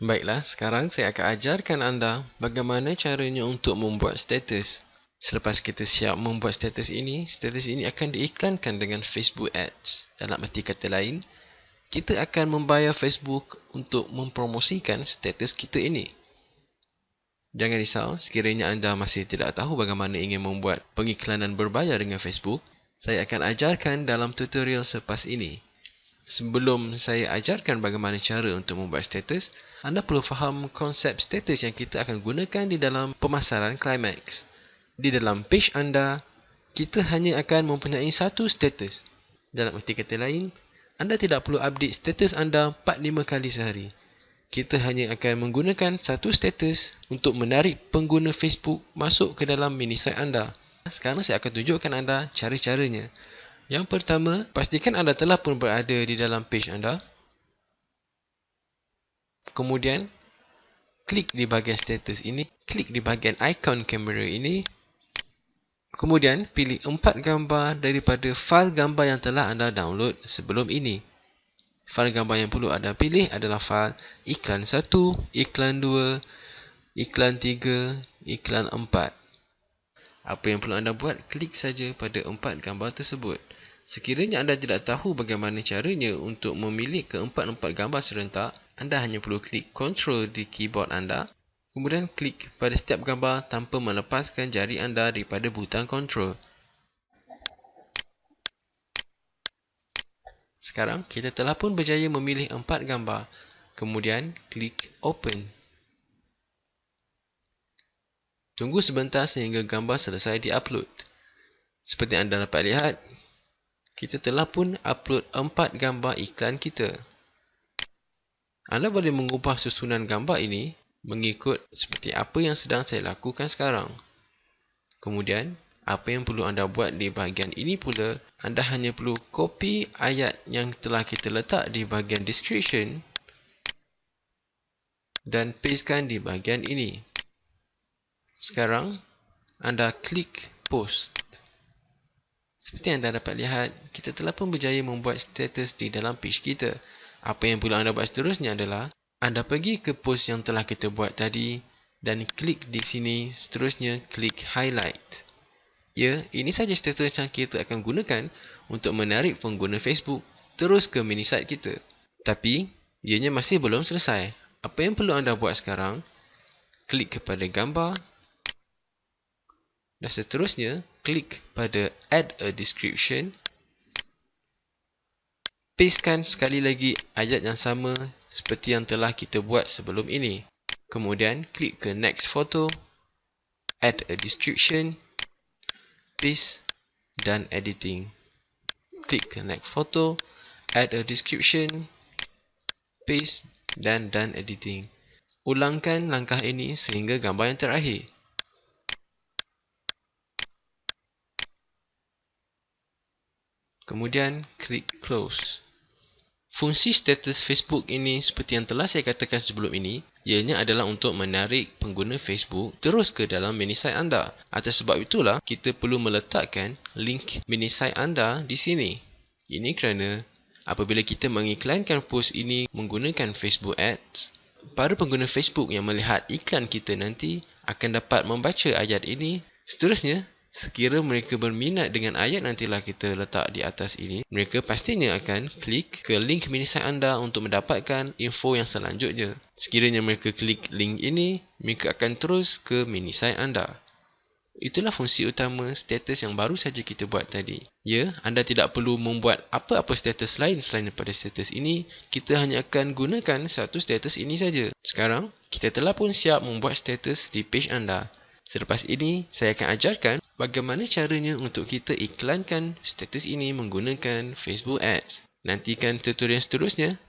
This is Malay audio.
Baiklah, sekarang saya akan ajarkan anda bagaimana caranya untuk membuat status. Selepas kita siap membuat status ini akan diiklankan dengan Facebook Ads. Dalam arti kata lain, kita akan membayar Facebook untuk mempromosikan status kita ini. Jangan risau, sekiranya anda masih tidak tahu bagaimana ingin membuat pengiklanan berbayar dengan Facebook, saya akan ajarkan dalam tutorial selepas ini. Sebelum saya ajarkan bagaimana cara untuk membuat status, anda perlu faham konsep status yang kita akan gunakan di dalam pemasaran Climax. Di dalam page anda, kita hanya akan mempunyai satu status. Dalam arti kata lain, anda tidak perlu update status anda 4-5 kali sehari. Kita hanya akan menggunakan satu status untuk menarik pengguna Facebook masuk ke dalam mini site anda. Sekarang saya akan tunjukkan anda cara-caranya. Yang pertama, pastikan anda telah pun berada di dalam page anda. Kemudian, klik di bahagian status ini, klik di bahagian ikon kamera ini. Kemudian, pilih 4 gambar daripada fail gambar yang telah anda download sebelum ini. Fail gambar yang perlu anda pilih adalah fail iklan 1, iklan 2, iklan 3, iklan 4. Apa yang perlu anda buat, klik saja pada 4 gambar tersebut. Sekiranya anda tidak tahu bagaimana caranya untuk memilih keempat-empat gambar serentak, anda hanya perlu klik Ctrl di keyboard anda, kemudian klik pada setiap gambar tanpa melepaskan jari anda daripada butang Ctrl. Sekarang, kita telah pun berjaya memilih 4 gambar. Kemudian, klik Open. Tunggu sebentar sehingga gambar selesai diupload. Seperti anda dapat lihat, kita telah pun upload 4 gambar iklan kita. Anda boleh mengubah susunan gambar ini mengikut seperti apa yang sedang saya lakukan sekarang. Kemudian, apa yang perlu anda buat di bahagian ini pula, anda hanya perlu copy ayat yang telah kita letak di bahagian description dan pastekan di bahagian ini. Sekarang, anda klik post. Seperti anda dapat lihat, kita telah pun berjaya membuat status di dalam page kita. Apa yang perlu anda buat seterusnya adalah, anda pergi ke post yang telah kita buat tadi dan klik di sini, seterusnya klik highlight. Ya, ini saja status yang kita akan gunakan untuk menarik pengguna Facebook terus ke mini site kita. Tapi, ianya masih belum selesai. Apa yang perlu anda buat sekarang, klik kepada gambar. Dan seterusnya, klik pada Add a Description. Pastekan sekali lagi ayat yang sama seperti yang telah kita buat sebelum ini. Kemudian, klik ke Next Photo, Add a Description, Paste dan Editing. Klik ke Next Photo, Add a Description, Paste dan Done Editing. Ulangkan langkah ini sehingga gambar yang terakhir. Kemudian, klik Close. Fungsi status Facebook ini seperti yang telah saya katakan sebelum ini, ianya adalah untuk menarik pengguna Facebook terus ke dalam mini site anda. Atas sebab itulah, kita perlu meletakkan link mini site anda di sini. Ini kerana apabila kita mengiklankan post ini menggunakan Facebook Ads, para pengguna Facebook yang melihat iklan kita nanti akan dapat membaca ayat ini. Seterusnya, sekira mereka berminat dengan ayat nantilah kita letak di atas ini, mereka pastinya akan klik ke link mini site anda untuk mendapatkan info yang selanjutnya. Sekiranya mereka klik link ini, mereka akan terus ke mini site anda. Itulah fungsi utama status yang baru saja kita buat tadi. Ya, anda tidak perlu membuat apa-apa status lain selain daripada status ini. Kita hanya akan gunakan satu status ini saja. Sekarang, kita telah pun siap membuat status di page anda. Selepas ini, saya akan ajarkan bagaimana caranya untuk kita iklankan status ini menggunakan Facebook Ads. Nantikan tutorial seterusnya.